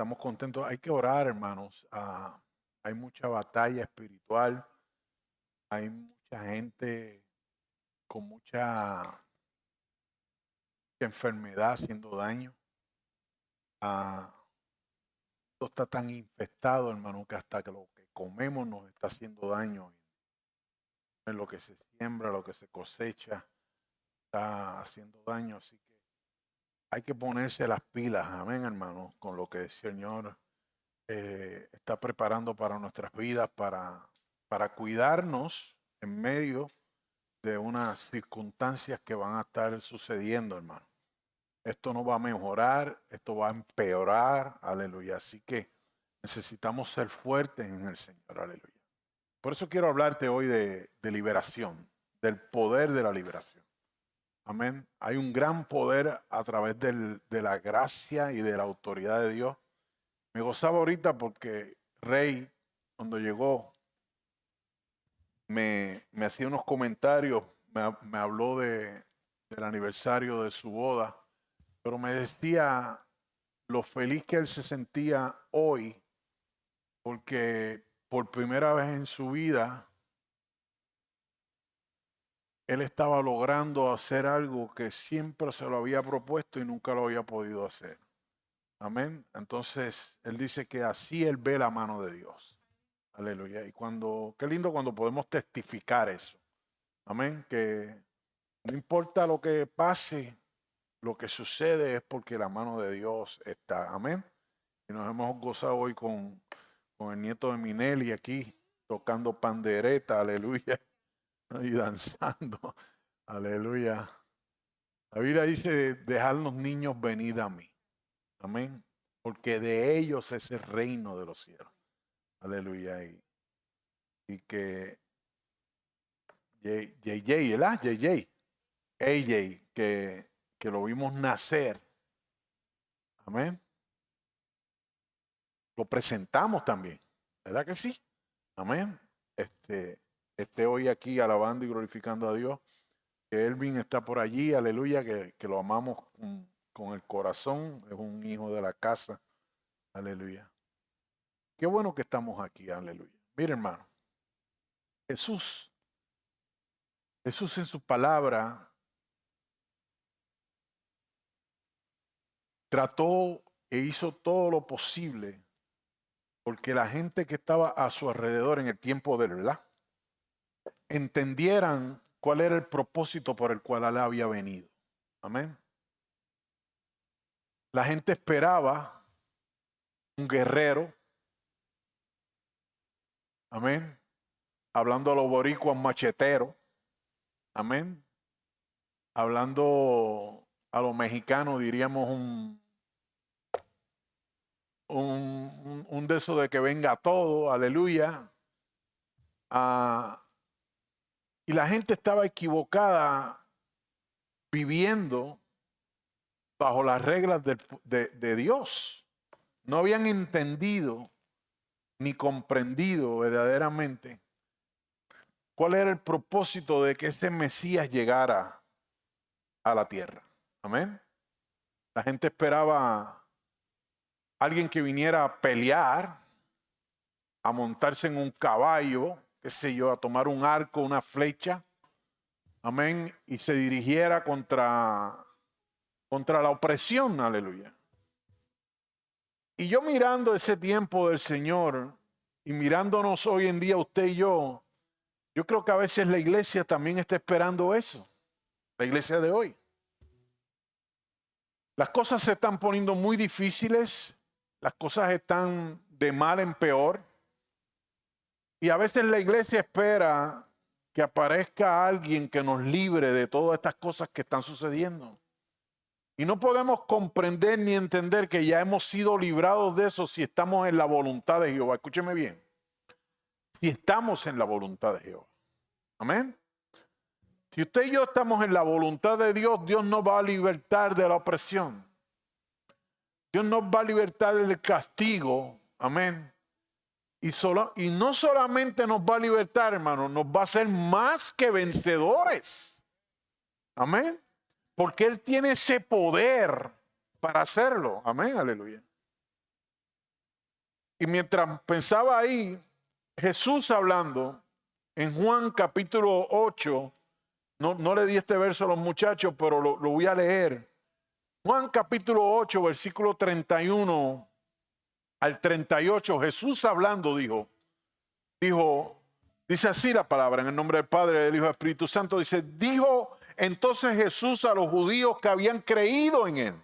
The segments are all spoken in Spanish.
estamos contentos. Hay que orar, hermanos. Hay mucha batalla espiritual. Hay mucha gente con mucha enfermedad haciendo daño. Esto está tan infectado, hermano, que hasta que lo que comemos nos está haciendo daño. En lo que se siembra, lo que se cosecha, está haciendo daño. Así que hay que ponerse las pilas, amén, hermano, con lo que el Señor está preparando para nuestras vidas, para cuidarnos en medio de unas circunstancias que van a estar sucediendo, hermano. Esto no va a mejorar, esto va a empeorar, aleluya. Así que necesitamos ser fuertes en el Señor, aleluya. Por eso quiero hablarte hoy de liberación, del poder de la liberación. Amén. Hay un gran poder a través de la gracia y de la autoridad de Dios. Me gozaba ahorita porque Rey, cuando llegó, me hacía unos comentarios, me habló del aniversario de su boda, pero me decía lo feliz que él se sentía hoy, porque por primera vez en su vida, él estaba logrando hacer algo que siempre se lo había propuesto y nunca lo había podido hacer. Amén. Entonces, él dice que así él ve la mano de Dios. Aleluya. Y qué lindo cuando podemos testificar eso. Amén. Que no importa lo que pase, lo que sucede es porque la mano de Dios está. Amén. Y nos hemos gozado hoy con el nieto de Minelli aquí, tocando pandereta, aleluya, y danzando. Aleluya. La Biblia dice, dejar los niños venid a mí. Amén. Porque de ellos es el reino de los cielos. Aleluya. Y que JJ, ¿verdad? JJ. AJ, que lo vimos nacer. Amén. Lo presentamos también. ¿Verdad que sí? Amén. Esté hoy aquí alabando y glorificando a Dios. Que Elvin está por allí, aleluya, que lo amamos con el corazón. Es un hijo de la casa. Aleluya. Qué bueno que estamos aquí, aleluya. Mire, hermano. Jesús en su palabra trató e hizo todo lo posible porque la gente que estaba a su alrededor en el tiempo de él, ¿verdad?, entendieran cuál era el propósito por el cual él había venido. Amén. La gente esperaba un guerrero. Amén. Hablando a los boricuas, machetero. Amén. Hablando a los mexicanos, diríamos un de esos de que venga todo, aleluya. Y la gente estaba equivocada viviendo bajo las reglas de Dios. No habían entendido ni comprendido verdaderamente cuál era el propósito de que ese Mesías llegara a la tierra. Amén. La gente esperaba a alguien que viniera a pelear, a montarse en un caballo, qué sé yo, a tomar un arco, una flecha. Amén. Y se dirigiera contra la opresión, aleluya. Y yo mirando ese tiempo del Señor y mirándonos hoy en día usted y yo creo que a veces la iglesia también está esperando eso, la iglesia de hoy. Las cosas se están poniendo muy difíciles, las cosas están de mal en peor y a veces la iglesia espera que aparezca alguien que nos libre de todas estas cosas que están sucediendo. Y no podemos comprender ni entender que ya hemos sido librados de eso si estamos en la voluntad de Jehová. Escúcheme bien. Si estamos en la voluntad de Jehová. Amén. Si usted y yo estamos en la voluntad de Dios, Dios nos va a libertar de la opresión. Dios nos va a libertar del castigo. Amén. Y no solamente nos va a libertar, hermano, nos va a hacer más que vencedores. Amén. Porque Él tiene ese poder para hacerlo. Amén, aleluya. Y mientras pensaba ahí, Jesús hablando en Juan capítulo 8, no le di este verso a los muchachos, pero lo voy a leer. Juan capítulo 8, versículo 31 al 38, Jesús hablando dice así la palabra, en el nombre del Padre, del Hijo y del Espíritu Santo, dijo entonces Jesús a los judíos que habían creído en él.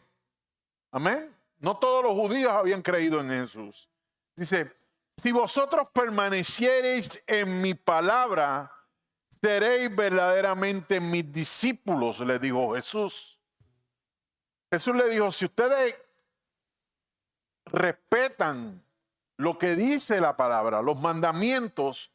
Amén. No todos los judíos habían creído en Jesús. Dice, si vosotros permaneciereis en mi palabra, seréis verdaderamente mis discípulos, le dijo Jesús. Jesús le dijo, si ustedes respetan lo que dice la palabra, los mandamientos,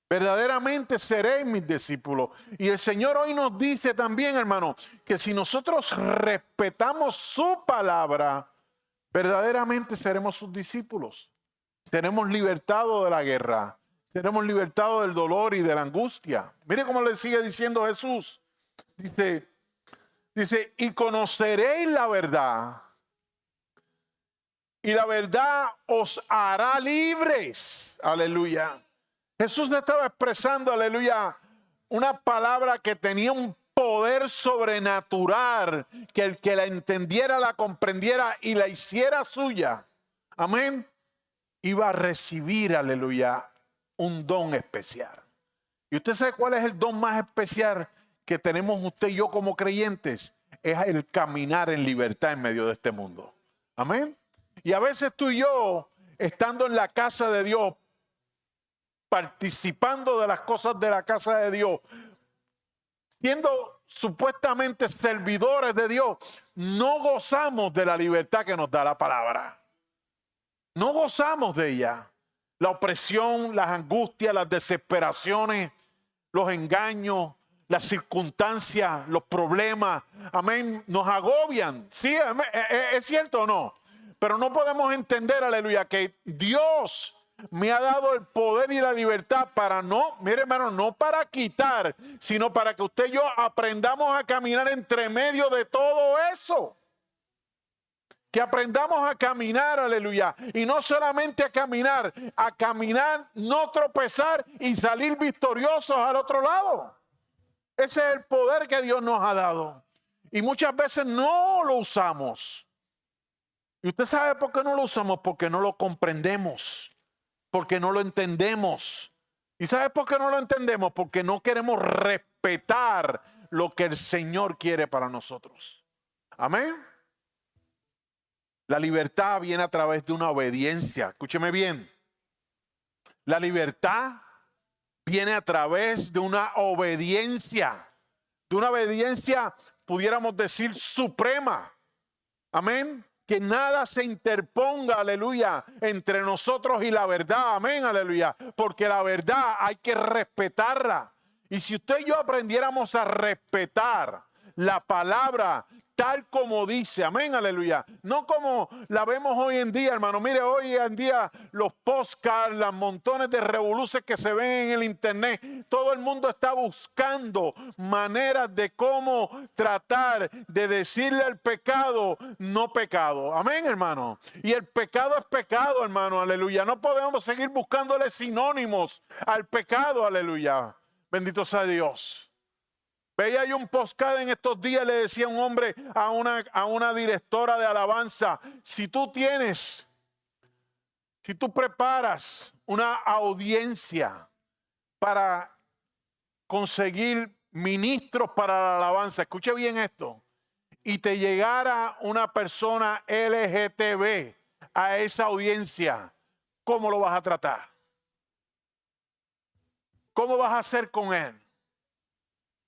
verdaderamente seréis mis discípulos. Y el Señor hoy nos dice también, hermano, que si nosotros respetamos su palabra, verdaderamente seremos sus discípulos. Seremos libertados de la guerra. Seremos libertados del dolor y de la angustia. Mire cómo le sigue diciendo Jesús. Dice, y conoceréis la verdad. Y la verdad os hará libres. Aleluya. Jesús le estaba expresando, aleluya, una palabra que tenía un poder sobrenatural, que el que la entendiera, la comprendiera y la hiciera suya, amén, iba a recibir, aleluya, un don especial. ¿Y usted sabe cuál es el don más especial que tenemos usted y yo como creyentes? Es el caminar en libertad en medio de este mundo. Amén. Y a veces tú y yo, estando en la casa de Dios, participando de las cosas de la casa de Dios, siendo supuestamente servidores de Dios, no gozamos de la libertad que nos da la palabra. No gozamos de ella. La opresión, las angustias, las desesperaciones, los engaños, las circunstancias, los problemas, amén, nos agobian. Sí, es cierto o no. Pero no podemos entender, aleluya, que Dios me ha dado el poder y la libertad para mire hermano, no para quitar, sino para que usted y yo aprendamos a caminar entre medio de todo eso. Que aprendamos a caminar, aleluya. Y no solamente a caminar, no tropezar y salir victoriosos al otro lado. Ese es el poder que Dios nos ha dado. Y muchas veces no lo usamos. ¿Y usted sabe por qué no lo usamos? Porque no lo comprendemos. Porque no lo entendemos. ¿Y sabe por qué no lo entendemos? Porque no queremos respetar lo que el Señor quiere para nosotros. Amén. La libertad viene a través de una obediencia. Escúcheme bien. La libertad viene a través de una obediencia. De una obediencia, pudiéramos decir, suprema. Amén. Que nada se interponga, aleluya, entre nosotros y la verdad, amén, aleluya, porque la verdad hay que respetarla. Y si usted y yo aprendiéramos a respetar la palabra tal como dice, amén, aleluya, no como la vemos hoy en día, hermano. Mire, hoy en día los podcasts, las montones de revoluciones que se ven en el internet, todo el mundo está buscando maneras de cómo tratar de decirle al pecado, no pecado, amén, hermano. Y el pecado es pecado, hermano, aleluya. No podemos seguir buscándole sinónimos al pecado, aleluya. Bendito sea Dios. Veía yo un podcast en estos días, le decía un hombre a una directora de alabanza, si tú preparas una audiencia para conseguir ministros para la alabanza, escuche bien esto, y te llegara una persona LGTB a esa audiencia, ¿cómo lo vas a tratar? ¿Cómo vas a hacer con él?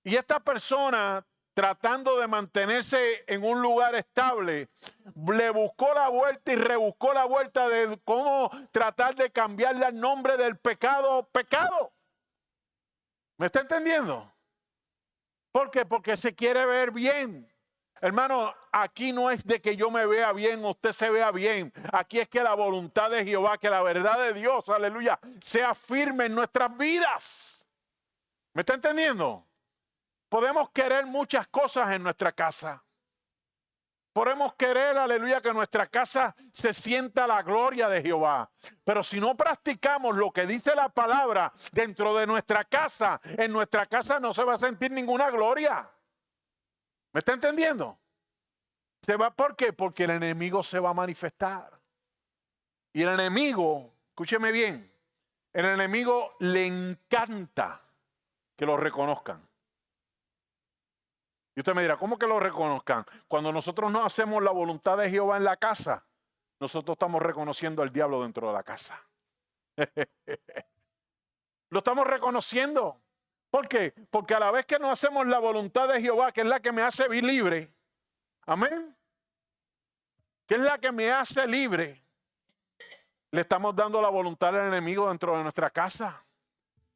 Y esta persona, tratando de mantenerse en un lugar estable, le buscó la vuelta y rebuscó la vuelta de cómo tratar de cambiarle el nombre del pecado. ¿Me está entendiendo? ¿Por qué? Porque se quiere ver bien. Hermano, aquí no es de que yo me vea bien o usted se vea bien. Aquí es que la voluntad de Jehová, que la verdad de Dios, aleluya, sea firme en nuestras vidas. ¿Me está entendiendo? Podemos querer muchas cosas en nuestra casa. Podemos querer, aleluya, que en nuestra casa se sienta la gloria de Jehová. Pero si no practicamos lo que dice la palabra dentro de nuestra casa, en nuestra casa no se va a sentir ninguna gloria. ¿Me está entendiendo? Se va, ¿por qué? Porque el enemigo se va a manifestar. Y el enemigo, escúcheme bien, el enemigo le encanta que lo reconozcan. Y usted me dirá, ¿cómo que lo reconozcan? Cuando nosotros no hacemos la voluntad de Jehová en la casa, nosotros estamos reconociendo al diablo dentro de la casa. Lo estamos reconociendo. ¿Por qué? Porque a la vez que no hacemos la voluntad de Jehová, que es la que me hace vivir libre, amén, que es la que me hace libre, le estamos dando la voluntad al enemigo dentro de nuestra casa.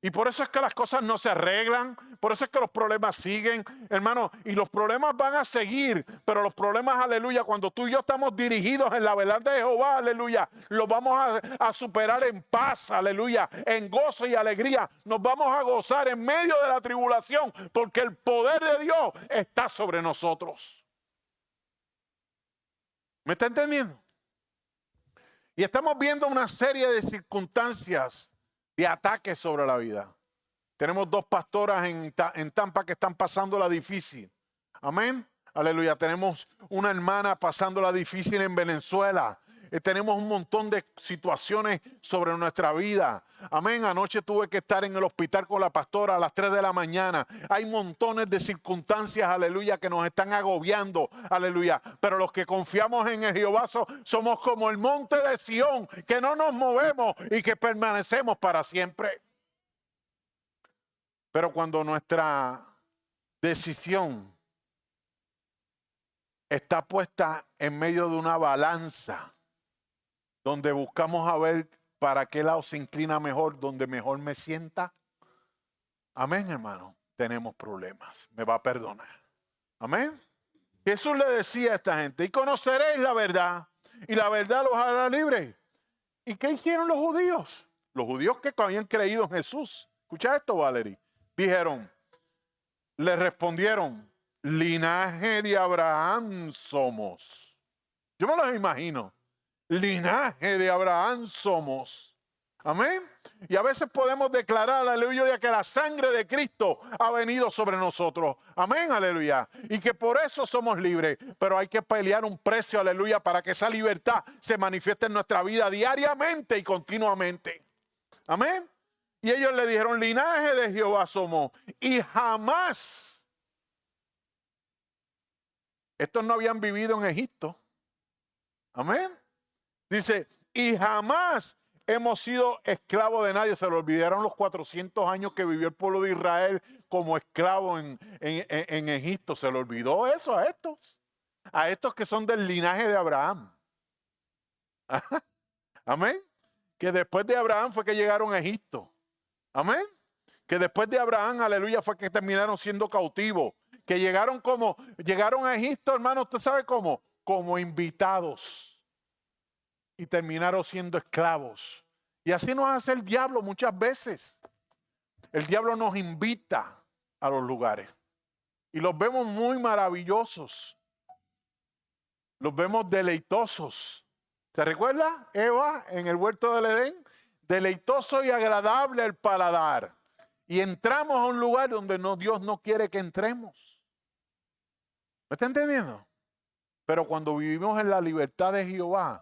Y por eso es que las cosas no se arreglan, por eso es que los problemas siguen, hermano, y los problemas van a seguir, pero los problemas, aleluya, cuando tú y yo estamos dirigidos en la verdad de Jehová, aleluya, los vamos a superar en paz, aleluya, en gozo y alegría, nos vamos a gozar en medio de la tribulación, porque el poder de Dios está sobre nosotros. ¿Me está entendiendo? Y estamos viendo una serie de circunstancias de ataques sobre la vida. Tenemos dos pastoras en Tampa que están pasándola difícil. Amén. Aleluya. Tenemos una hermana pasándola difícil en Venezuela. Tenemos un montón de situaciones sobre nuestra vida. Amén. Anoche tuve que estar en el hospital con la pastora a las 3 de la mañana. Hay montones de circunstancias, aleluya, que nos están agobiando. Aleluya. Pero los que confiamos en el Jehová somos como el monte de Sión, que no nos movemos y que permanecemos para siempre. Pero cuando nuestra decisión está puesta en medio de una balanza, donde buscamos a ver para qué lado se inclina mejor, donde mejor me sienta. Amén, hermano. Tenemos problemas. Me va a perdonar. Amén. Jesús le decía a esta gente, y conoceréis la verdad, y la verdad los hará libres. ¿Y qué hicieron los judíos? Los judíos que habían creído en Jesús. Escucha esto, Valerie. Dijeron, le respondieron, linaje de Abraham somos. Yo me los imagino. Linaje de Abraham somos. Amén. Y a veces podemos declarar, aleluya, que la sangre de Cristo ha venido sobre nosotros. Amén, aleluya. Y que por eso somos libres. Pero hay que pelear un precio, aleluya, para que esa libertad se manifieste en nuestra vida diariamente y continuamente. Amén. Y ellos le dijeron, linaje de Jehová somos. Y jamás, estos no habían vivido en Egipto. Amén. Dice, y jamás hemos sido esclavos de nadie. Se lo olvidaron los 400 años que vivió el pueblo de Israel como esclavo en Egipto. Se le olvidó eso a estos que son del linaje de Abraham. Amén. Que después de Abraham fue que llegaron a Egipto. Amén. Que después de Abraham, aleluya, fue que terminaron siendo cautivos. Que llegaron a Egipto, hermano, ¿usted sabe cómo? Como invitados. Y terminaron siendo esclavos. Y así nos hace el diablo muchas veces. El diablo nos invita a los lugares. Y los vemos muy maravillosos. Los vemos deleitosos. ¿Se recuerda Eva en el huerto del Edén? Deleitoso y agradable al paladar. Y entramos a un lugar donde Dios no quiere que entremos. ¿Me está entendiendo? Pero cuando vivimos en la libertad de Jehová,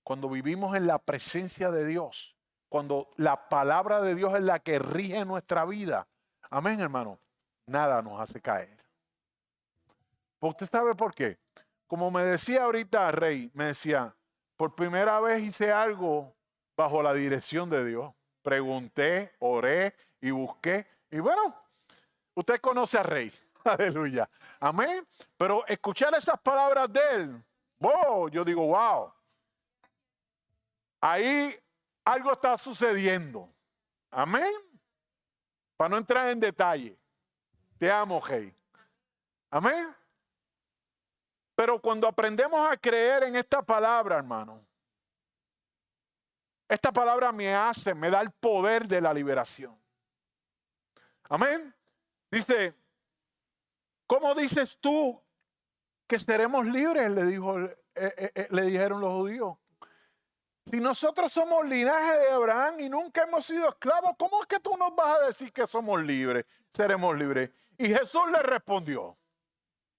cuando vivimos en la presencia de Dios, cuando la palabra de Dios es la que rige nuestra vida, amén, hermano, nada nos hace caer. Pues usted sabe por qué. Como me decía ahorita Rey, me decía, por primera vez hice algo bajo la dirección de Dios. Pregunté, oré y busqué. Y bueno, usted conoce a Rey. Aleluya. Amén. Pero escuchar esas palabras de él, wow, yo digo, wow. Ahí algo está sucediendo. Amén. Para no entrar en detalle. Te amo, Rey. Amén. Pero cuando aprendemos a creer en esta palabra, hermano, esta palabra me da el poder de la liberación. Amén. Dice, ¿cómo dices tú que seremos libres, le dijeron los judíos. Si nosotros somos linaje de Abraham y nunca hemos sido esclavos, ¿cómo es que tú nos vas a decir que somos libres, seremos libres? Y Jesús le respondió.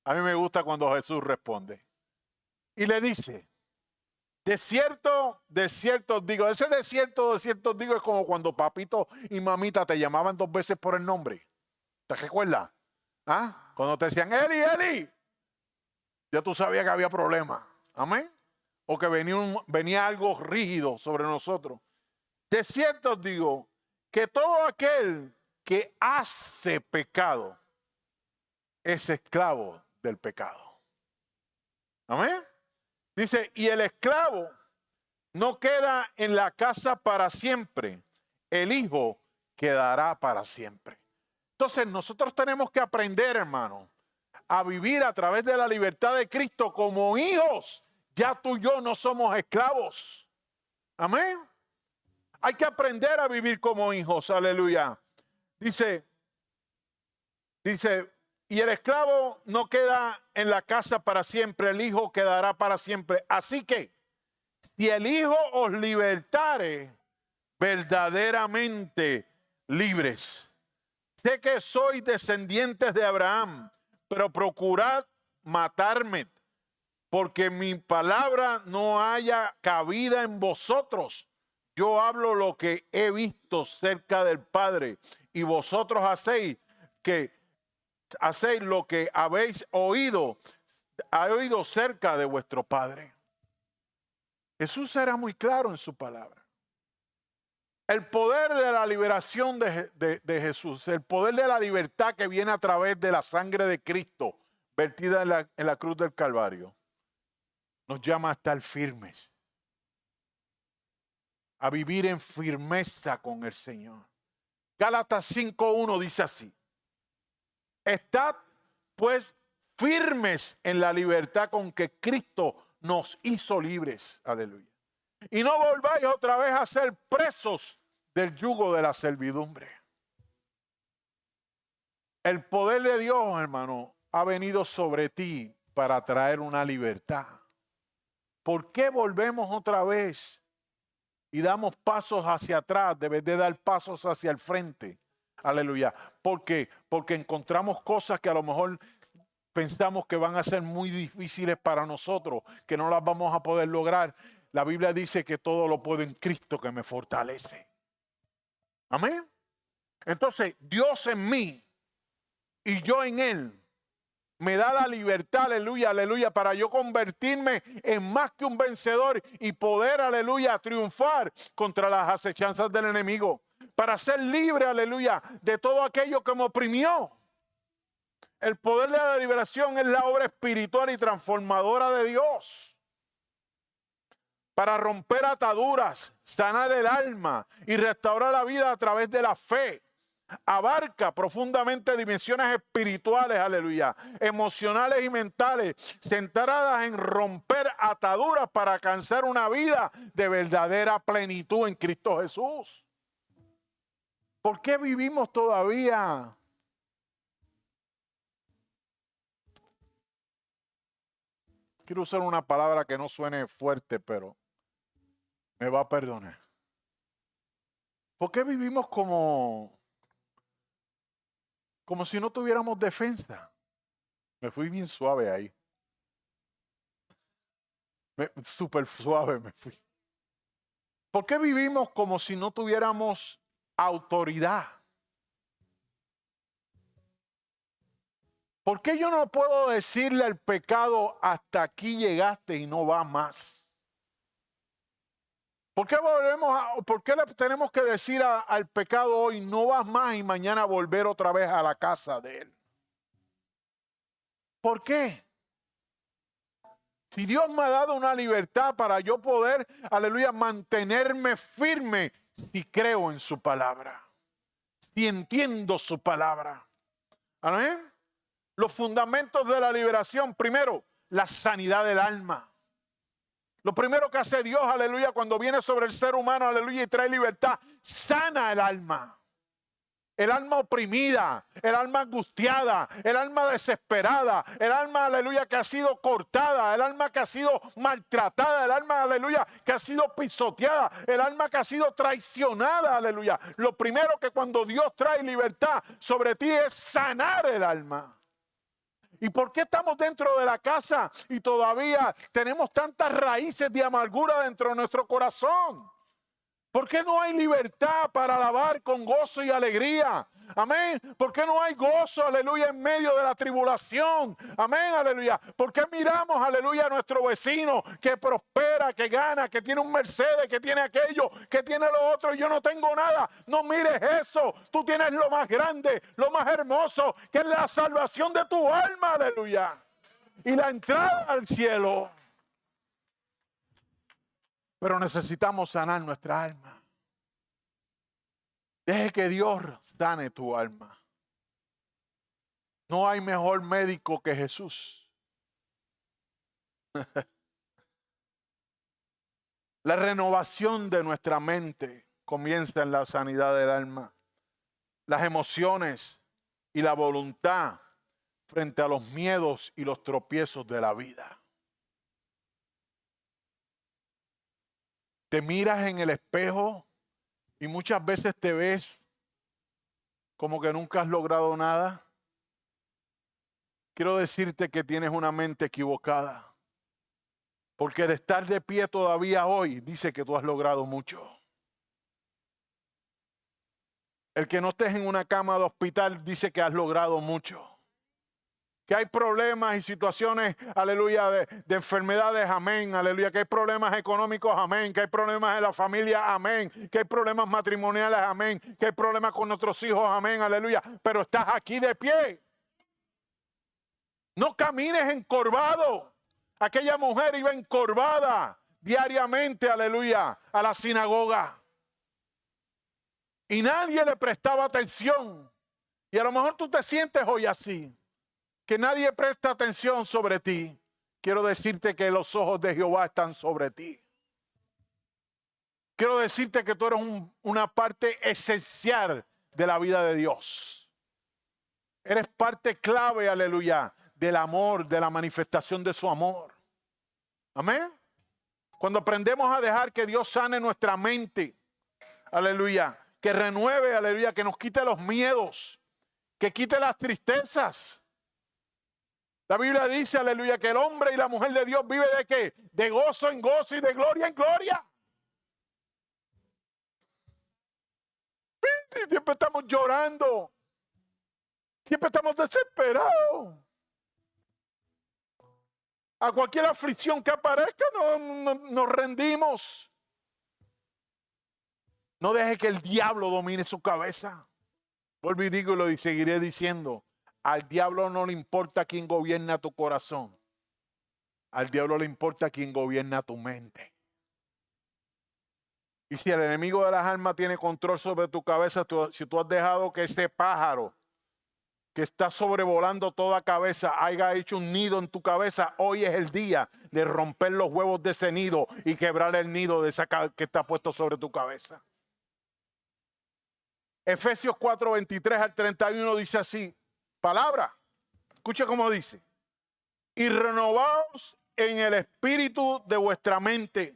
A mí me gusta cuando Jesús responde. Y le dice, de cierto os digo, ese de cierto os digo es como cuando papito y mamita te llamaban 2 veces por el nombre. ¿Te recuerdas? ¿Ah? Cuando te decían, Eli, Eli, ya tú sabías que había problema. Amén. O que venía algo rígido sobre nosotros. De cierto os digo que todo aquel que hace pecado es esclavo del pecado. Amén. Dice, y el esclavo no queda en la casa para siempre, el hijo quedará para siempre. Entonces nosotros tenemos que aprender, hermano, a vivir a través de la libertad de Cristo como hijos. Ya tú y yo no somos esclavos. Amén. Hay que aprender a vivir como hijos, aleluya. Dice, y el esclavo no queda en la casa para siempre, el hijo quedará para siempre. Así que, si el hijo os libertare, verdaderamente libres. Sé que sois descendientes de Abraham, pero procurad matarme, porque mi palabra no haya cabida en vosotros. Yo hablo lo que he visto cerca del Padre, y vosotros hacéis lo que habéis oído cerca de vuestro Padre. Jesús era muy claro en su palabra. El poder de la liberación de Jesús, el poder de la libertad que viene a través de la sangre de Cristo vertida en la cruz del Calvario, nos llama a estar firmes, a vivir en firmeza con el Señor. Gálatas 5:1 dice así: estad pues firmes en la libertad con que Cristo nos hizo libres. Aleluya. Y no volváis otra vez a ser presos del yugo de la servidumbre. El poder de Dios, hermano, ha venido sobre ti para traer una libertad. ¿Por qué volvemos otra vez y damos pasos hacia atrás? Debes de dar pasos hacia el frente. Aleluya. ¿Por qué? Porque encontramos cosas que a lo mejor pensamos que van a ser muy difíciles para nosotros, que no las vamos a poder lograr. La Biblia dice que todo lo puedo en Cristo que me fortalece. Amén. Entonces, Dios en mí y yo en Él me da la libertad, aleluya, aleluya, para yo convertirme en más que un vencedor y poder, aleluya, triunfar contra las acechanzas del enemigo. Para ser libre, aleluya, de todo aquello que me oprimió. El poder de la liberación es la obra espiritual y transformadora de Dios. Para romper ataduras, sanar el alma y restaurar la vida a través de la fe. Abarca profundamente dimensiones espirituales, aleluya, emocionales y mentales, centradas en romper ataduras para alcanzar una vida de verdadera plenitud en Cristo Jesús. ¿Por qué vivimos todavía? Quiero usar una palabra que no suene fuerte, pero me va a perdonar. ¿Por qué vivimos como si no tuviéramos defensa? Me fui bien suave ahí. Súper suave me fui. ¿Por qué vivimos como si no tuviéramos autoridad? ¿Por qué yo no puedo decirle al pecado hasta aquí llegaste y no va más? ¿Por qué le tenemos que decir al pecado hoy no vas más y mañana volver otra vez a la casa de él? ¿Por qué? Si Dios me ha dado una libertad para yo poder, aleluya, mantenerme firme si creo en su palabra, si entiendo su palabra. Amén. Los fundamentos de la liberación, primero, la sanidad del alma. Lo primero que hace Dios, aleluya, cuando viene sobre el ser humano, aleluya, y trae libertad, sana el alma. El alma oprimida, el alma angustiada, el alma desesperada, el alma, aleluya, que ha sido cortada, el alma que ha sido maltratada, el alma, aleluya, que ha sido pisoteada, el alma que ha sido traicionada, aleluya. Lo primero que cuando Dios trae libertad sobre ti es sanar el alma. ¿Y por qué estamos dentro de la casa y todavía tenemos tantas raíces de amargura dentro de nuestro corazón? ¿Por qué no hay libertad para alabar con gozo y alegría? Amén. ¿Por qué no hay gozo, aleluya, en medio de la tribulación? Amén, aleluya. ¿Por qué miramos, aleluya, a nuestro vecino que prospera, que gana, que tiene un Mercedes, que tiene aquello, que tiene lo otro y yo no tengo nada? No mires eso. Tú tienes lo más grande, lo más hermoso, que es la salvación de tu alma, aleluya. Y la entrada al cielo. Pero necesitamos sanar nuestra alma. Deje que Dios sane tu alma. No hay mejor médico que Jesús. La renovación de nuestra mente comienza en la sanidad del alma. Las emociones y la voluntad frente a los miedos y los tropiezos de la vida. Te miras en el espejo y muchas veces te ves como que nunca has logrado nada. Quiero decirte que tienes una mente equivocada. Porque el estar de pie todavía hoy dice que tú has logrado mucho. El que no estés en una cama de hospital dice que has logrado mucho. Que hay problemas y situaciones, aleluya, de enfermedades, amén, aleluya. Que hay problemas económicos, amén. Que hay problemas en la familia, amén. Que hay problemas matrimoniales, amén. Que hay problemas con nuestros hijos, amén, aleluya. Pero estás aquí de pie. No camines encorvado. Aquella mujer iba encorvada diariamente, aleluya, a la sinagoga. Y nadie le prestaba atención. Y a lo mejor tú te sientes hoy así, que nadie presta atención sobre ti. Quiero decirte que los ojos de Jehová están sobre ti. Quiero decirte que tú eres una parte esencial de la vida de Dios. Eres parte clave, aleluya, del amor, de la manifestación de su amor. Amén. Cuando aprendemos a dejar que Dios sane nuestra mente, aleluya, que renueve, aleluya, que nos quite los miedos, que quite las tristezas. La Biblia dice, aleluya, que el hombre y la mujer de Dios vive ¿de qué? De gozo en gozo y de gloria en gloria. Y siempre estamos llorando. Siempre estamos desesperados. A cualquier aflicción que aparezca nos rendimos. No deje que el diablo domine su cabeza. Vuelvo y digo y lo seguiré diciendo. Al diablo no le importa quién gobierna tu corazón. Al diablo le importa quién gobierna tu mente. Y si el enemigo de las almas tiene control sobre tu cabeza, si tú has dejado que ese pájaro que está sobrevolando toda cabeza haya hecho un nido en tu cabeza, hoy es el día de romper los huevos de ese nido y quebrar el nido de esa que está puesto sobre tu cabeza. Efesios 4, 23 al 31 dice así, palabra, escucha cómo dice, y renovaos en el espíritu de vuestra mente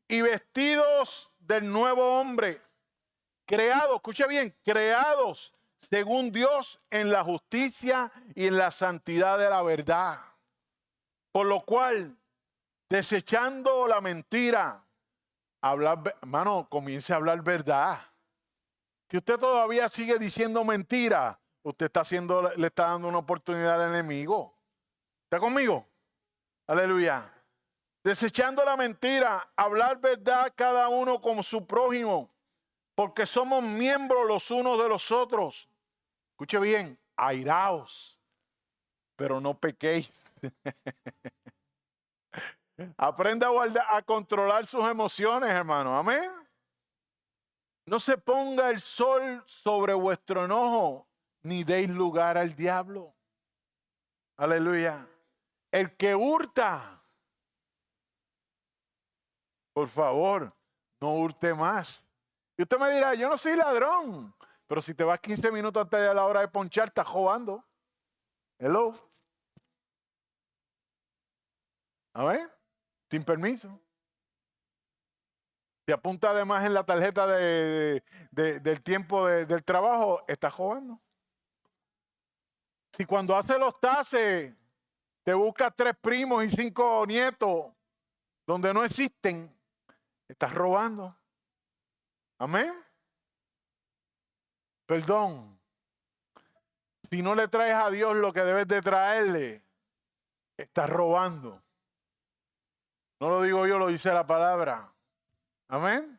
y vestidos del nuevo hombre, creados, escuche bien, creados según Dios en la justicia y en la santidad de la verdad. Por lo cual, desechando la mentira, hermano, comience a hablar verdad. Si usted todavía sigue diciendo mentira, usted le está dando una oportunidad al enemigo. ¿Está conmigo? Aleluya. Desechando la mentira, hablar verdad cada uno con su prójimo, porque somos miembros los unos de los otros. Escuche bien, airaos, pero no pequéis. Aprenda a controlar sus emociones, hermano. Amén. No se ponga el sol sobre vuestro enojo, ni deis lugar al diablo. Aleluya. El que hurta, por favor, no hurte más. Y usted me dirá, yo no soy ladrón. Pero si te vas 15 minutos antes de la hora de ponchar, estás robando. Hello. A ver, sin permiso. Te apunta además en la tarjeta del tiempo del trabajo, estás robando. Si cuando hace los tases te buscas 3 primos y 5 nietos donde no existen, estás robando. Amén. Perdón. Si no le traes a Dios lo que debes de traerle, estás robando. No lo digo yo, lo dice la palabra. Amén.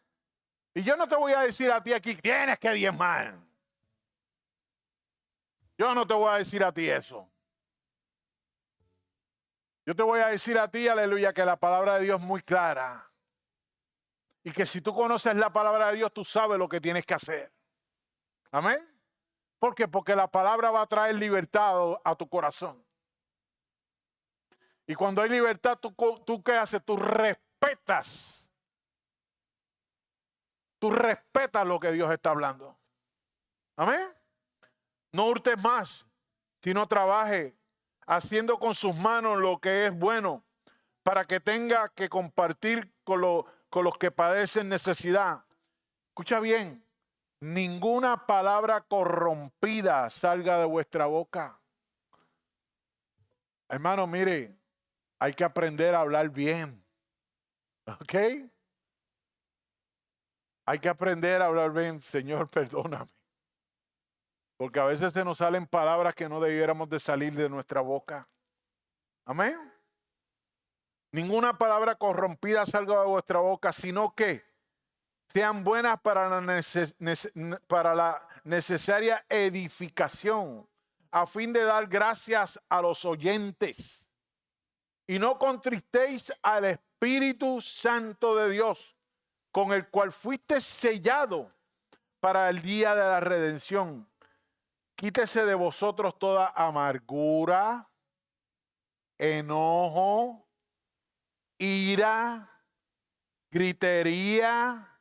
Y yo no te voy a decir a ti aquí, tienes que diezmar. Yo no te voy a decir a ti eso. Yo te voy a decir a ti, aleluya, que la palabra de Dios es muy clara. Y que si tú conoces la palabra de Dios, tú sabes lo que tienes que hacer. Amén. ¿Por qué? Porque la palabra va a traer libertad a tu corazón. Y cuando hay libertad, ¿tú qué haces? Tú respetas lo que Dios está hablando. Amén. No hurtes más, sino trabaje haciendo con sus manos lo que es bueno, para que tenga que compartir con los que padecen necesidad. Escucha bien, ninguna palabra corrompida salga de vuestra boca. Hermano, mire, hay que aprender a hablar bien. ¿Ok? Hay que aprender a hablar bien. Señor, perdóname. Porque a veces se nos salen palabras que no debiéramos de salir de nuestra boca. Amén. Ninguna palabra corrompida salga de vuestra boca, sino que sean buenas para la necesaria edificación, a fin de dar gracias a los oyentes. Y no contristéis al Espíritu Santo de Dios, con el cual fuiste sellado para el día de la redención. Quítese de vosotros toda amargura, enojo, ira, gritería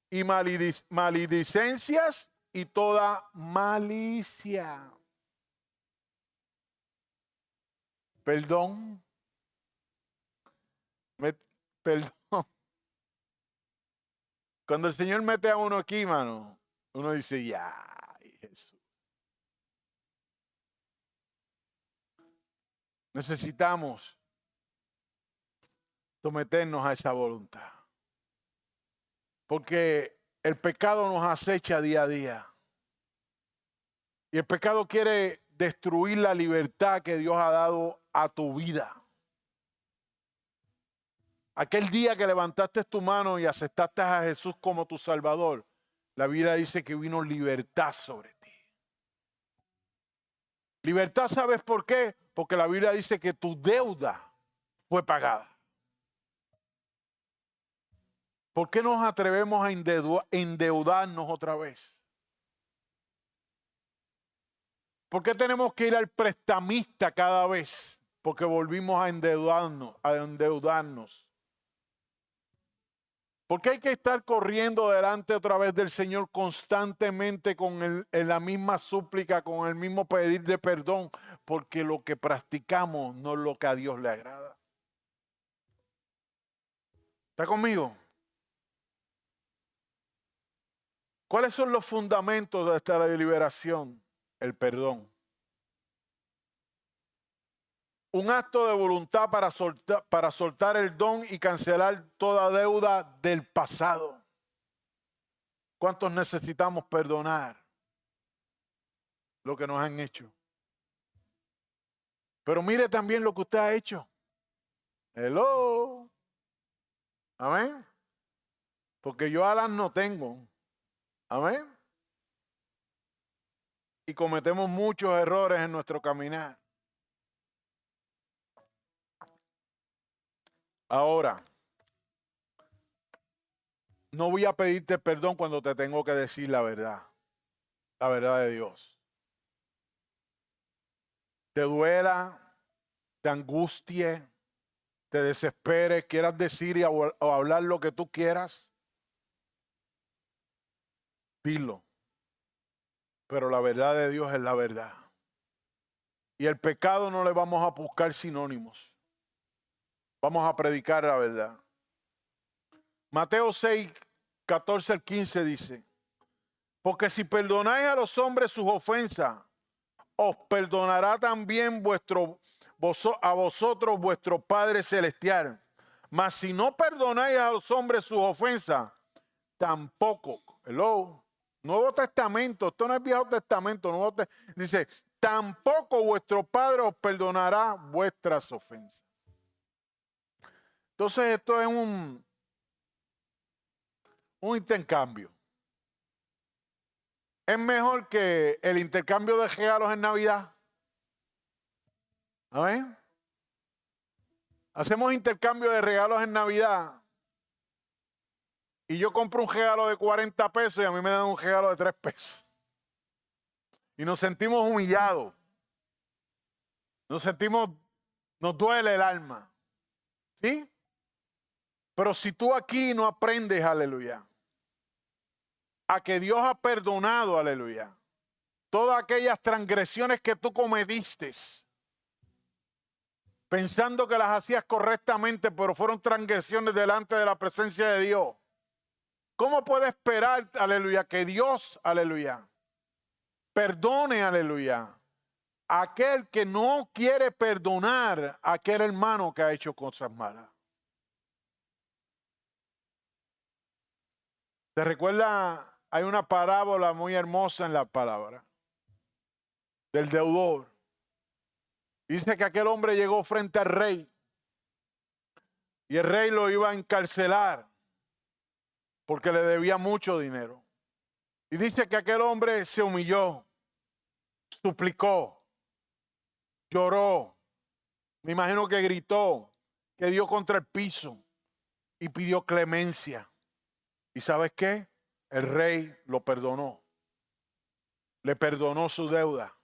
y maledicencias y toda malicia. Perdón. Perdón. Cuando el Señor mete a uno aquí, mano, uno dice, ya, Jesús. Necesitamos someternos a esa voluntad. Porque el pecado nos acecha día a día. Y el pecado quiere destruir la libertad que Dios ha dado a tu vida. Aquel día que levantaste tu mano y aceptaste a Jesús como tu Salvador, la Biblia dice que vino libertad sobre ti. Libertad, ¿sabes por qué? Porque la Biblia dice que tu deuda fue pagada. ¿Por qué nos atrevemos a endeudarnos otra vez? ¿Por qué tenemos que ir al prestamista cada vez? Porque volvimos a endeudarnos. ¿Por qué hay que estar corriendo delante otra vez del Señor constantemente con la misma súplica, con el mismo pedir de perdón? Porque lo que practicamos no es lo que a Dios le agrada. ¿Está conmigo? ¿Cuáles son los fundamentos de esta liberación? El perdón. Un acto de voluntad para soltar el don y cancelar toda deuda del pasado. ¿Cuántos necesitamos perdonar lo que nos han hecho? Pero mire también lo que usted ha hecho. Hello. Amén. Porque yo alas no tengo. Amén. Y cometemos muchos errores en nuestro caminar. Ahora, no voy a pedirte perdón cuando te tengo que decir la verdad de Dios. Te duela, te angustie, te desesperes, quieras decir o hablar lo que tú quieras, dilo. pero la verdad de Dios es la verdad. Y el pecado no le vamos a buscar sinónimos. Vamos a predicar la verdad. Mateo 6, 14 al 15 dice: porque si perdonáis a los hombres sus ofensas, os perdonará también a vosotros vuestro Padre Celestial. Mas si no perdonáis a los hombres sus ofensas, tampoco. Hello. Nuevo Testamento, esto no es Viejo Testamento. Dice, tampoco vuestro Padre os perdonará vuestras ofensas. Entonces esto es un intercambio. Es mejor que el intercambio de regalos en Navidad. ¿Amén? Hacemos intercambio de regalos en Navidad y yo compro un regalo de 40 pesos y a mí me dan un regalo de 3 pesos. Y nos sentimos humillados. Nos duele el alma. ¿Sí? Pero si tú aquí no aprendes, aleluya, a que Dios ha perdonado, aleluya, todas aquellas transgresiones que tú cometiste, pensando que las hacías correctamente, pero fueron transgresiones delante de la presencia de Dios. ¿Cómo puede esperar, aleluya, que Dios, aleluya, perdone, aleluya, a aquel que no quiere perdonar a aquel hermano que ha hecho cosas malas? ¿Te recuerda? Hay una parábola muy hermosa en la palabra del deudor. Dice que aquel hombre llegó frente al rey y el rey lo iba a encarcelar porque le debía mucho dinero. Y dice que aquel hombre se humilló, suplicó, lloró, me imagino que gritó, que dio contra el piso y pidió clemencia. ¿Y sabes qué? El rey lo perdonó. Le perdonó su deuda.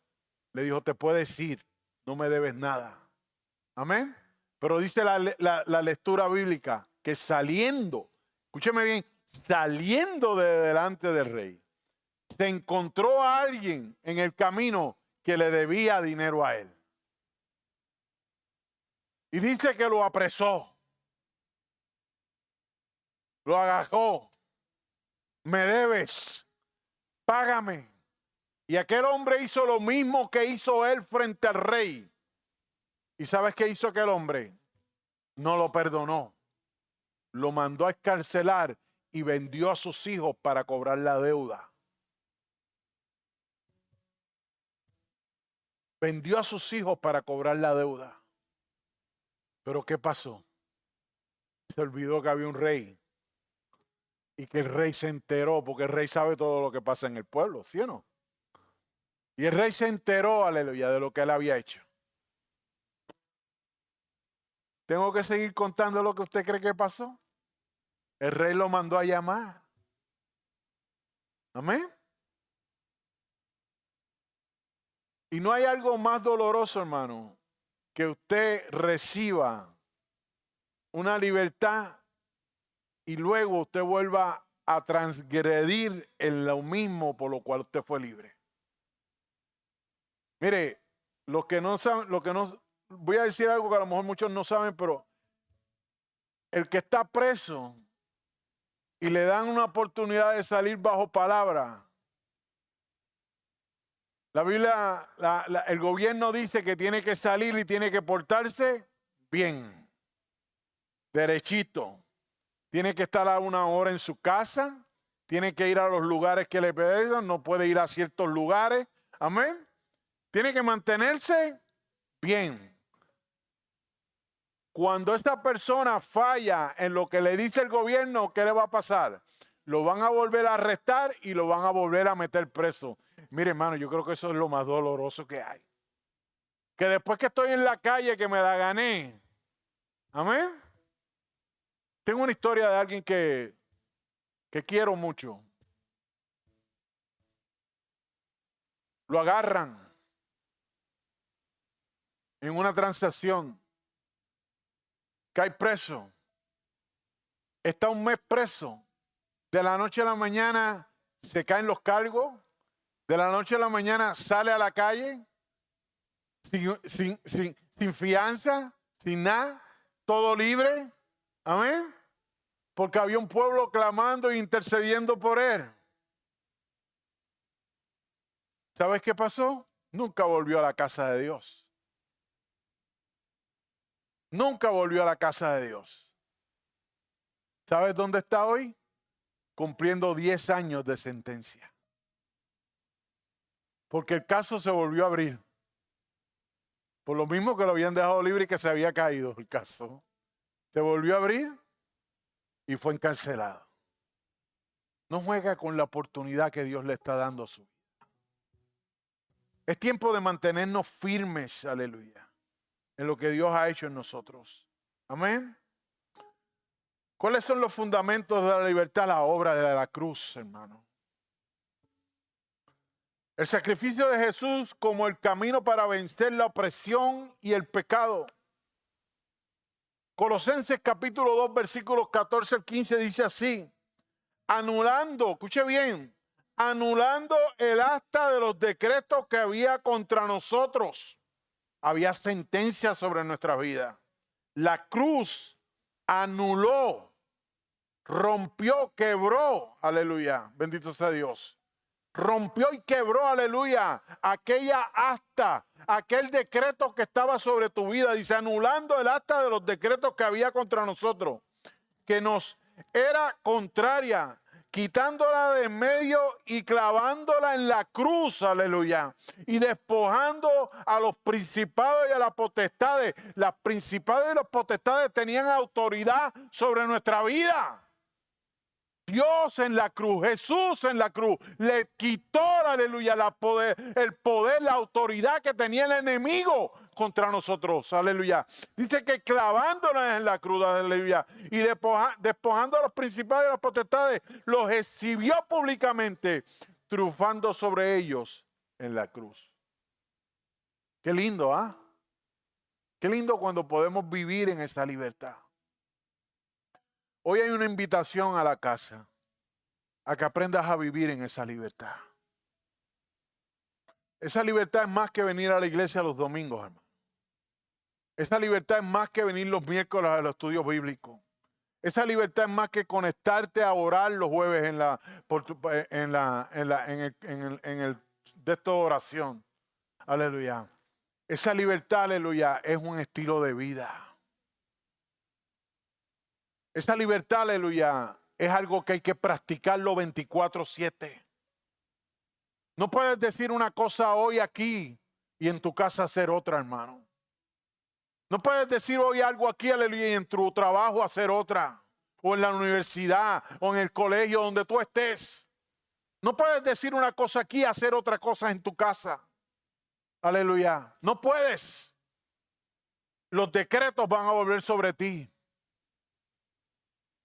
Le dijo, te puedes ir, no me debes nada. Amén. Pero dice la lectura bíblica que saliendo, escúcheme bien, saliendo de delante del rey, se encontró a alguien en el camino que le debía dinero a él. Y dice que lo apresó, lo agarró. Me debes, págame. Y aquel hombre hizo lo mismo que hizo él frente al rey. ¿Y sabes qué hizo aquel hombre? No lo perdonó. Lo mandó a escarcelar y vendió a sus hijos para cobrar la deuda. Vendió a sus hijos para cobrar la deuda. Pero ¿qué pasó? Se olvidó que había un rey. Y que el rey se enteró, porque el rey sabe todo lo que pasa en el pueblo, ¿sí o no? Y el rey se enteró, aleluya, de lo que él había hecho. ¿Tengo que seguir contando lo que usted cree que pasó? El rey lo mandó a llamar. Amén. Y no hay algo más doloroso, hermano, que usted reciba una libertad y luego usted vuelva a transgredir en lo mismo por lo cual usted fue libre. Mire, los que no saben, voy a decir algo que a lo mejor muchos no saben, pero el que está preso y le dan una oportunidad de salir bajo palabra, la Biblia, el gobierno dice que tiene que salir y tiene que portarse bien, derechito. Tiene que estar a una hora en su casa, tiene que ir a los lugares que le pedan, no puede ir a ciertos lugares. Amén. Tiene que mantenerse bien. Cuando esta persona falla en lo que le dice el gobierno, ¿qué le va a pasar? Lo van a volver a arrestar y lo van a volver a meter preso. Mire, hermano, yo creo que eso es lo más doloroso que hay. Que después que estoy en la calle, que me la gané. Amén. Tengo una historia de alguien que quiero mucho. Lo agarran en una transacción. Cae preso. Está un mes preso. De la noche a la mañana se caen los cargos. De la noche a la mañana sale a la calle sin fianza, sin nada, todo libre. Amén. Porque había un pueblo clamando e intercediendo por él. ¿Sabes qué pasó? Nunca volvió a la casa de Dios. Nunca volvió a la casa de Dios. ¿Sabes dónde está hoy? Cumpliendo 10 años de sentencia. Porque el caso se volvió a abrir. Por lo mismo que lo habían dejado libre y que se había caído el caso. Se volvió a abrir y fue encarcelado. No juega con la oportunidad que Dios le está dando a su vida. Es tiempo de mantenernos firmes, aleluya, en lo que Dios ha hecho en nosotros. Amén. ¿Cuáles son los fundamentos de la libertad? La obra de la cruz, hermano. El sacrificio de Jesús como el camino para vencer la opresión y el pecado. Colosenses capítulo 2, versículos 14 al 15 dice así: anulando, escuche bien, anulando el acta de los decretos que había contra nosotros. Había sentencia sobre nuestra vida. La cruz anuló, rompió, quebró, aleluya, bendito sea Dios. Rompió y quebró, aleluya, aquella acta, aquel decreto que estaba sobre tu vida. Dice, anulando el acta de los decretos que había contra nosotros, que nos era contraria, quitándola de en medio y clavándola en la cruz, aleluya, y despojando a los principados y a las potestades. Las principados y las potestades tenían autoridad sobre nuestra vida. Dios en la cruz, Jesús en la cruz, le quitó, aleluya, el poder, la autoridad que tenía el enemigo contra nosotros, aleluya. Dice que clavándonos en la cruz, aleluya, y despojando a los principados y las potestades, los exhibió públicamente, triunfando sobre ellos en la cruz. Qué lindo, ¿ah? Qué lindo cuando podemos vivir en esa libertad. Hoy hay una invitación a la casa, a que aprendas a vivir en esa libertad. Esa libertad es más que venir a la iglesia los domingos, hermano. Esa libertad es más que venir los miércoles a los estudios bíblicos. Esa libertad es más que conectarte a orar los jueves en el de esta oración. Aleluya. Esa libertad, aleluya, es un estilo de vida. Esa libertad, aleluya, es algo que hay que practicarlo 24/7. No puedes decir una cosa hoy aquí y en tu casa hacer otra, hermano. No puedes decir hoy algo aquí, aleluya, y en tu trabajo hacer otra. O en la universidad, o en el colegio, donde tú estés. No puedes decir una cosa aquí y hacer otra cosa en tu casa. Aleluya. No puedes. Los decretos van a volver sobre ti.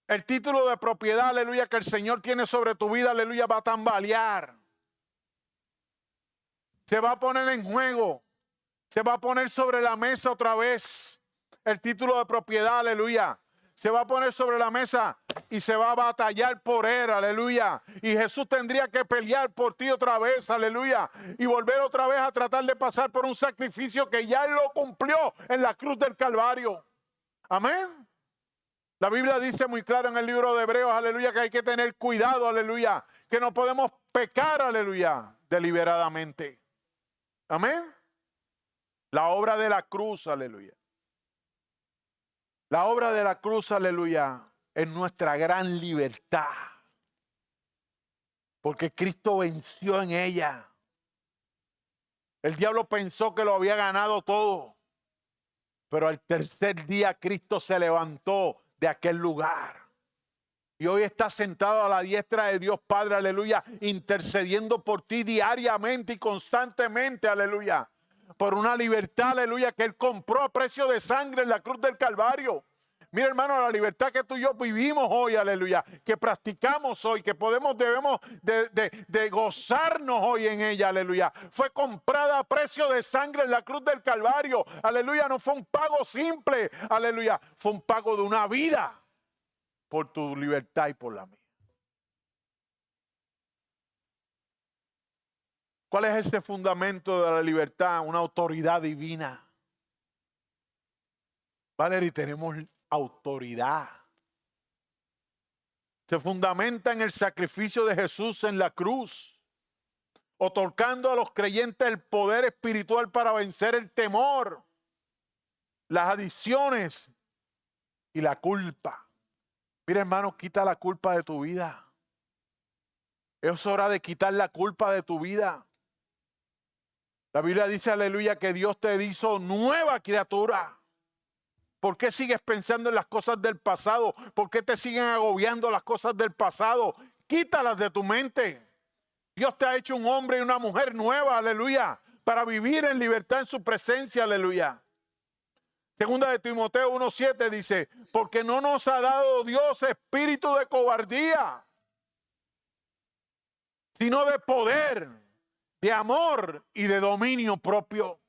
El título de propiedad, aleluya, que el Señor tiene sobre tu vida, aleluya, va a tambalear. Se va a poner en juego. Se va a poner sobre la mesa otra vez. El título de propiedad, aleluya. Se va a poner sobre la mesa y se va a batallar por él, aleluya. Y Jesús tendría que pelear por ti otra vez, aleluya. Y volver otra vez a tratar de pasar por un sacrificio que ya él lo cumplió en la cruz del Calvario. Amén. La Biblia dice muy claro en el libro de Hebreos, aleluya, que hay que tener cuidado, aleluya. Que no podemos pecar, aleluya, deliberadamente. Amén. La obra de la cruz, aleluya. La obra de la cruz, aleluya, es nuestra gran libertad. Porque Cristo venció en ella. El diablo pensó que lo había ganado todo. Pero al tercer día Cristo se levantó de aquel lugar. Y hoy está sentado a la diestra de Dios Padre, aleluya, intercediendo por ti diariamente y constantemente, aleluya. Por una libertad, aleluya, que Él compró a precio de sangre en la cruz del Calvario. Mira, hermano, la libertad que tú y yo vivimos hoy, aleluya, que practicamos hoy, que debemos de gozarnos hoy en ella, aleluya. Fue comprada a precio de sangre en la cruz del Calvario, aleluya. No fue un pago simple, aleluya. Fue un pago de una vida por tu libertad y por la mía. ¿Cuál es ese fundamento de la libertad? Una autoridad divina. Valerie, tenemos autoridad. Se fundamenta en el sacrificio de Jesús en la cruz, otorgando a los creyentes el poder espiritual para vencer el temor, las adicciones y la culpa. Mira, hermano, quita la culpa de tu vida. Es hora de quitar la culpa de tu vida. La Biblia dice, aleluya, que Dios te hizo nueva criatura. ¿Por qué sigues pensando en las cosas del pasado? ¿Por qué te siguen agobiando las cosas del pasado? Quítalas de tu mente. Dios te ha hecho un hombre y una mujer nueva, aleluya, para vivir en libertad en su presencia, aleluya. Segunda de Timoteo 1:7 dice, porque no nos ha dado Dios espíritu de cobardía, sino de poder, de amor y de dominio propio.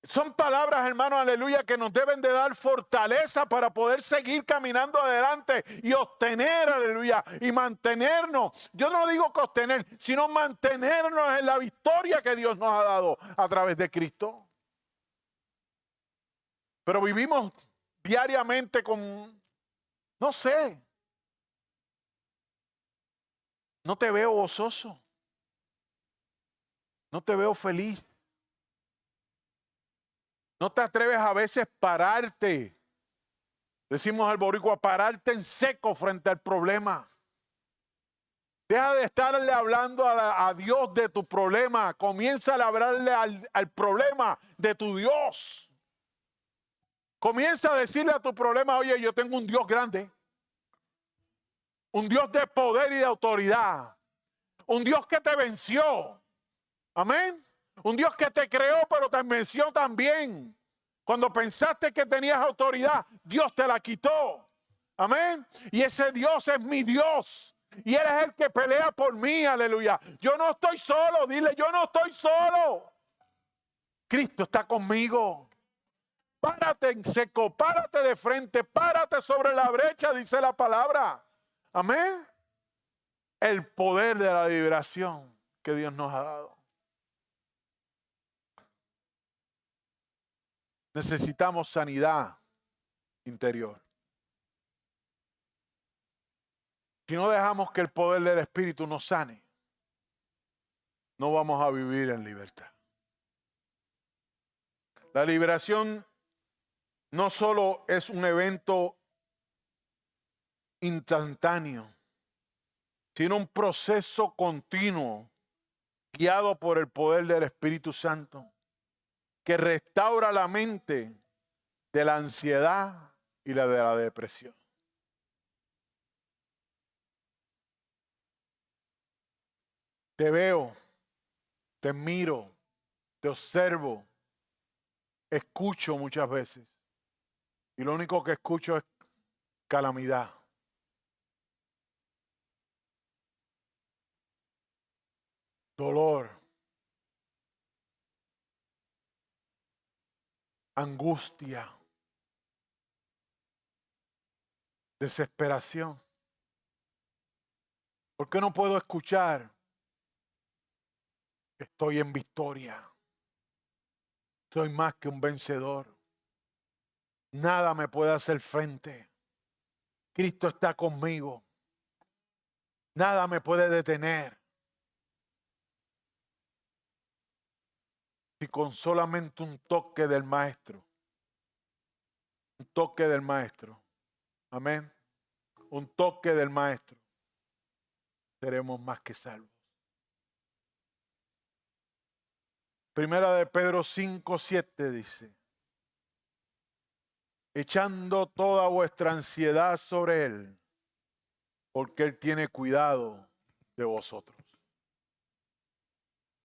Son palabras, hermanos, aleluya, que nos deben de dar fortaleza para poder seguir caminando adelante y obtener, aleluya, y mantenernos. Yo no digo que obtener, sino mantenernos en la victoria que Dios nos ha dado a través de Cristo. Pero vivimos diariamente con, no sé, no te veo gozoso, no te veo feliz. No te atreves a veces pararte. Decimos al boricua, pararte en seco frente al problema. Deja de estarle hablando a Dios de tu problema. Comienza a hablarle al problema de tu Dios. Comienza a decirle a tu problema, oye, yo tengo un Dios grande. Un Dios de poder y de autoridad. Un Dios que te venció. Amén. Un Dios que te creó, pero te venció también. Cuando pensaste que tenías autoridad, Dios te la quitó. Amén. Y ese Dios es mi Dios. Y Él es el que pelea por mí. Aleluya. Yo no estoy solo. Dile, yo no estoy solo. Cristo está conmigo. Párate en seco. Párate de frente. Párate sobre la brecha, dice la palabra. Amén. El poder de la liberación que Dios nos ha dado. Necesitamos sanidad interior. Si no dejamos que el poder del Espíritu nos sane, no vamos a vivir en libertad. La liberación no solo es un evento instantáneo, sino un proceso continuo guiado por el poder del Espíritu Santo que restaura la mente de la ansiedad y la de la depresión. Te veo, te miro, te observo, escucho muchas veces y lo único que escucho es calamidad. Dolor, angustia, desesperación. ¿Por qué no puedo escuchar? Estoy en victoria. Soy más que un vencedor. Nada me puede hacer frente. Cristo está conmigo. Nada me puede detener. Si con solamente un toque del Maestro. Un toque del Maestro. Amén. Un toque del Maestro. Seremos más que salvos. Primera de Pedro 5:7 dice, echando toda vuestra ansiedad sobre Él, porque Él tiene cuidado de vosotros.